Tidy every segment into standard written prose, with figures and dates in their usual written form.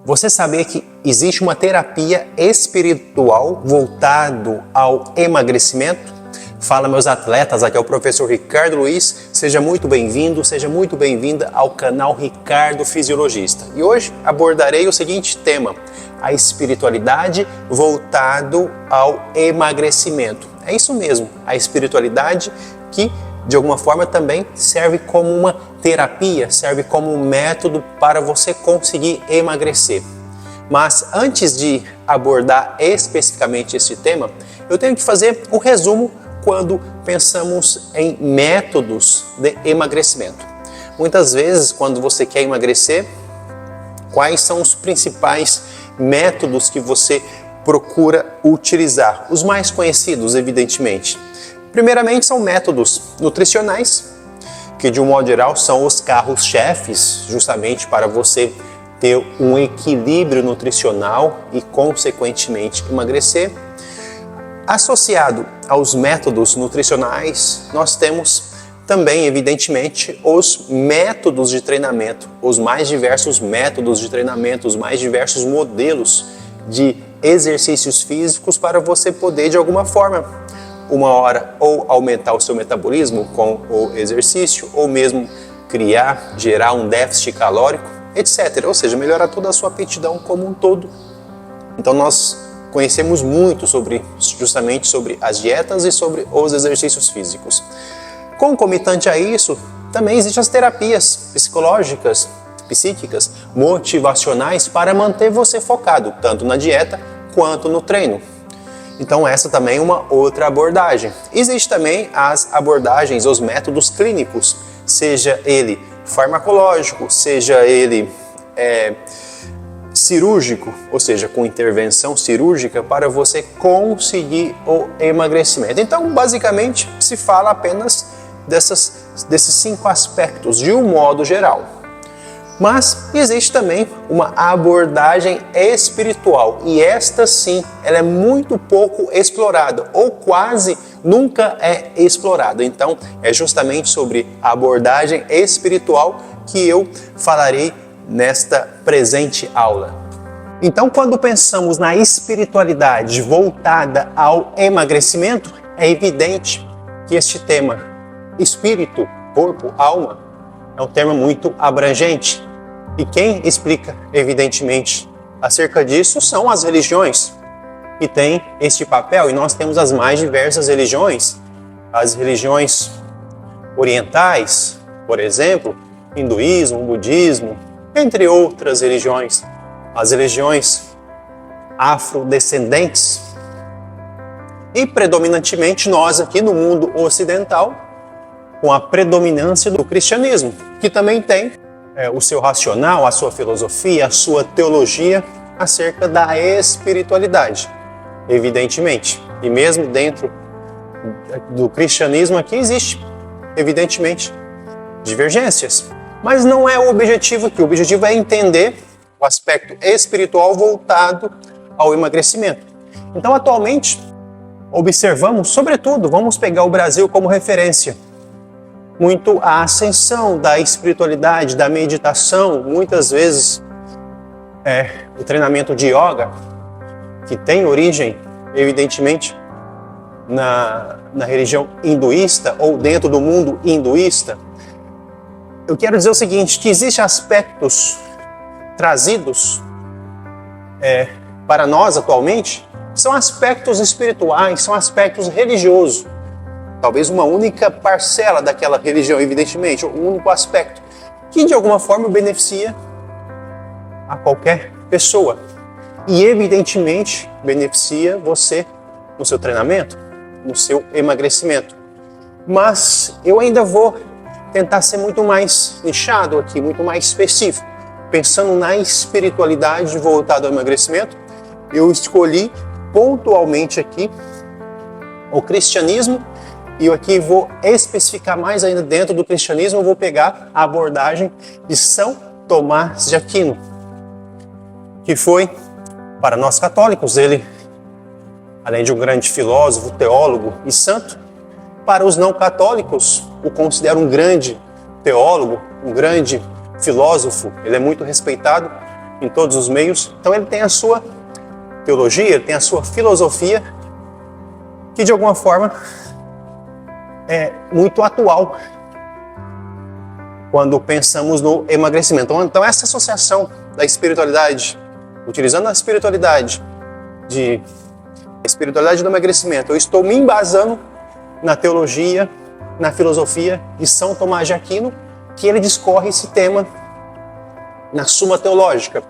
Você sabia que existe uma terapia espiritual voltado ao emagrecimento? Fala, meus atletas, aqui é o professor Ricardo Luiz. Seja muito bem-vindo, seja muito bem-vinda ao canal Ricardo Fisiologista. E hoje abordarei o seguinte tema: a espiritualidade voltado ao emagrecimento. É isso mesmo, a espiritualidade que de alguma forma também serve como uma terapia, serve como um método para você conseguir emagrecer. Mas antes de abordar especificamente esse tema, eu tenho que fazer um resumo quando pensamos em métodos de emagrecimento. Muitas vezes, quando você quer emagrecer, quais são os principais métodos que você procura utilizar? Os mais conhecidos, evidentemente. Primeiramente, são métodos nutricionais, que de um modo geral são os carros-chefes, justamente para você ter um equilíbrio nutricional e, consequentemente, emagrecer. Associado aos métodos nutricionais, nós temos também, evidentemente, os métodos de treinamento, os mais diversos métodos de treinamento, os mais diversos modelos de exercícios físicos para você poder, de alguma forma, uma hora ou aumentar o seu metabolismo com o exercício, ou mesmo gerar um déficit calórico, etc. Ou seja, melhorar toda a sua aptidão como um todo. Então nós conhecemos muito justamente sobre as dietas e sobre os exercícios físicos. Concomitante a isso, também existem as terapias psicológicas, psíquicas, motivacionais para manter você focado, tanto na dieta quanto no treino. Então essa também é uma outra abordagem. Existe também as abordagens, os métodos clínicos, seja ele farmacológico, seja ele cirúrgico, ou seja, com intervenção cirúrgica para você conseguir o emagrecimento. Então, basicamente, se fala apenas desses 5 aspectos, de um modo geral. Mas existe também uma abordagem espiritual, e esta sim, ela é muito pouco explorada, ou quase nunca é explorada. Então, é justamente sobre a abordagem espiritual que eu falarei nesta presente aula. Então, quando pensamos na espiritualidade voltada ao emagrecimento, é evidente que este tema, espírito, corpo, alma, é um termo muito abrangente. E quem explica, evidentemente, acerca disso são as religiões, que têm este papel. E nós temos as mais diversas religiões, as religiões orientais, por exemplo, hinduísmo, budismo, entre outras religiões, as religiões afrodescendentes. E predominantemente nós aqui no mundo ocidental, com a predominância do cristianismo, que também tem o seu racional, a sua filosofia, a sua teologia acerca da espiritualidade, evidentemente. E mesmo dentro do cristianismo aqui existe, evidentemente, divergências. Mas não é o objetivo aqui. O objetivo é entender o aspecto espiritual voltado ao emagrecimento. Então, atualmente, observamos, sobretudo, vamos pegar o Brasil como referência, muito a ascensão da espiritualidade, da meditação, muitas vezes o treinamento de yoga, que tem origem, evidentemente, na religião hinduísta ou dentro do mundo hinduísta. Eu quero dizer o seguinte, que existem aspectos trazidos para nós atualmente, que são aspectos espirituais, são aspectos religiosos. Talvez uma única parcela daquela religião, evidentemente, um único aspecto, que de alguma forma beneficia a qualquer pessoa. E evidentemente beneficia você no seu treinamento, no seu emagrecimento. Mas eu ainda vou tentar ser muito mais nichado aqui, muito mais específico. Pensando na espiritualidade voltada ao emagrecimento, eu escolhi pontualmente aqui o cristianismo. E eu aqui vou especificar mais ainda dentro do cristianismo, eu vou pegar a abordagem de São Tomás de Aquino, que foi, para nós católicos, ele, além de um grande filósofo, teólogo e santo, para os não católicos, o considero um grande teólogo, um grande filósofo, ele é muito respeitado em todos os meios. Então ele tem a sua teologia, ele tem a sua filosofia, que de alguma forma é muito atual quando pensamos no emagrecimento. Então essa associação da espiritualidade, utilizando a espiritualidade do emagrecimento, eu estou me embasando na teologia, na filosofia de São Tomás de Aquino, que ele discorre esse tema na Suma Teológica.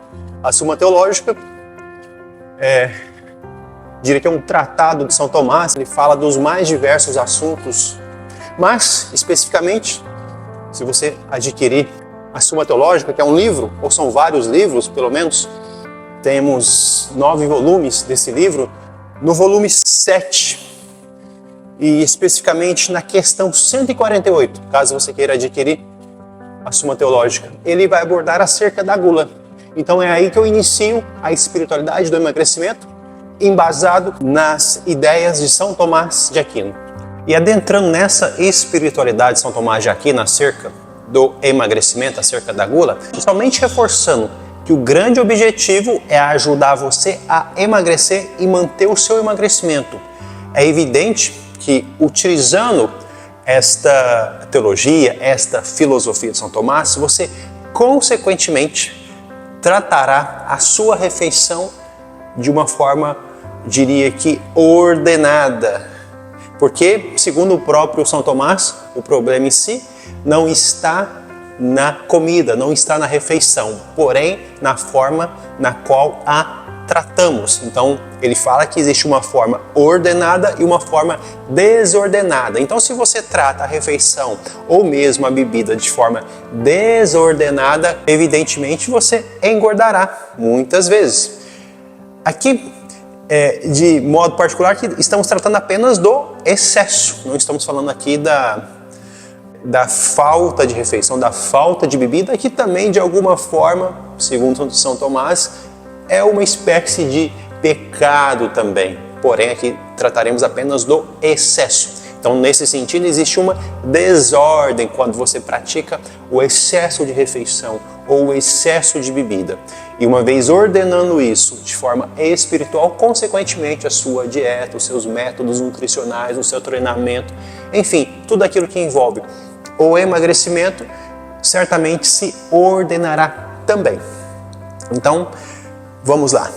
A Suma Teológica diria que é um tratado de São Tomás, ele fala dos mais diversos assuntos, mas especificamente, se você adquirir a Suma Teológica, que é um livro, ou são vários livros, pelo menos, temos 9 volumes desse livro, no volume 7, e especificamente na questão 148, caso você queira adquirir a Suma Teológica, ele vai abordar acerca da gula. Então é aí que eu inicio a espiritualidade do emagrecimento, embasado nas ideias de São Tomás de Aquino. E adentrando nessa espiritualidade de São Tomás de Aquino acerca do emagrecimento, acerca da gula, somente reforçando que o grande objetivo é ajudar você a emagrecer e manter o seu emagrecimento. É evidente que, utilizando esta teologia, esta filosofia de São Tomás, você consequentemente tratará a sua refeição de uma forma, diria que, ordenada. Porque, segundo o próprio São Tomás, o problema em si não está na comida, não está na refeição, porém na forma na qual a tratamos. Então, ele fala que existe uma forma ordenada e uma forma desordenada. Então, se você trata a refeição ou mesmo a bebida de forma desordenada, evidentemente você engordará muitas vezes. Aqui, de modo particular, que estamos tratando apenas do excesso. Não estamos falando aqui da falta de refeição, da falta de bebida, que também, de alguma forma, segundo São Tomás, é uma espécie de pecado também. Porém, aqui trataremos apenas do excesso. Então, nesse sentido, existe uma desordem quando você pratica o excesso de refeição ou o excesso de bebida. E uma vez ordenando isso de forma espiritual, consequentemente a sua dieta, os seus métodos nutricionais, o seu treinamento, enfim, tudo aquilo que envolve o emagrecimento, certamente se ordenará também. Então, vamos lá.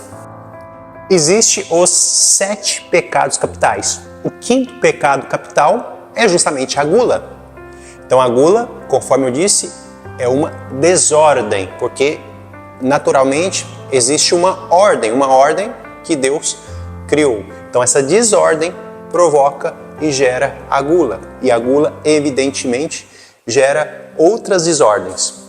Existem os 7 pecados capitais. O 5º pecado capital é justamente a gula. Então a gula, conforme eu disse, é uma desordem, porque naturalmente existe uma ordem que Deus criou. Então essa desordem provoca e gera a gula. E a gula, evidentemente, gera outras desordens.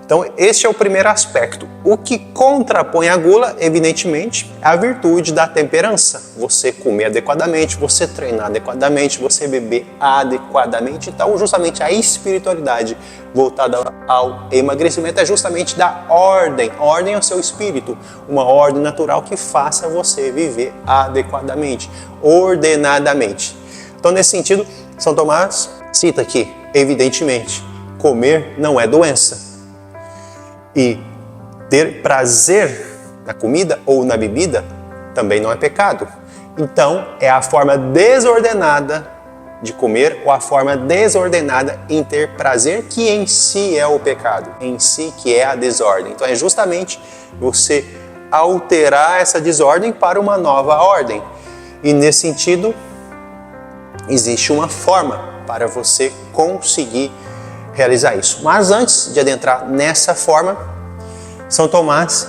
Então, este é o primeiro aspecto. O que contrapõe a gula, evidentemente, é a virtude da temperança. Você comer adequadamente, você treinar adequadamente, você beber adequadamente. Então, justamente a espiritualidade voltada ao emagrecimento é justamente da ordem. Ordem ao seu espírito. Uma ordem natural que faça você viver adequadamente, ordenadamente. Então, nesse sentido, São Tomás cita que, evidentemente, comer não é doença. E ter prazer na comida ou na bebida também não é pecado. Então, é a forma desordenada de comer ou a forma desordenada em ter prazer que em si é o pecado, em si que é a desordem. Então, é justamente você alterar essa desordem para uma nova ordem. E nesse sentido, existe uma forma para você conseguir realizar isso. Mas antes de adentrar nessa forma, São Tomás,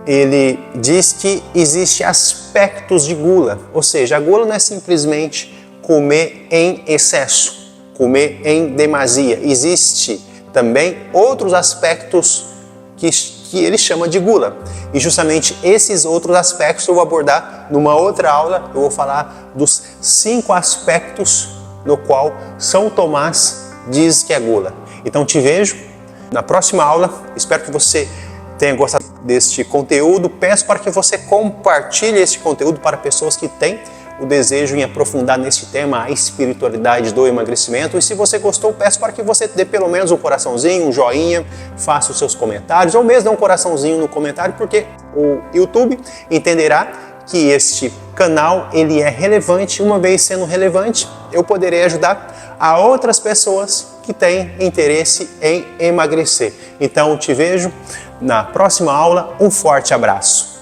ele diz que existem aspectos de gula, ou seja, a gula não é simplesmente comer em excesso, comer em demasia. Existe também outros aspectos que ele chama de gula. E justamente esses outros aspectos eu vou abordar numa outra aula. Eu vou falar dos 5 aspectos no qual São Tomás diz que é gula. Então te vejo na próxima aula. Espero que você tenha gostado deste conteúdo. Peço para que você compartilhe esse conteúdo para pessoas que têm o desejo em aprofundar neste tema, a espiritualidade do emagrecimento. E se você gostou, peço para que você dê pelo menos um coraçãozinho, um joinha, faça os seus comentários, ou mesmo dê um coraçãozinho no comentário, porque o YouTube entenderá que este canal ele é relevante. Uma vez sendo relevante, eu poderei ajudar a outras pessoas que têm interesse em emagrecer. Então, te vejo na próxima aula. Um forte abraço.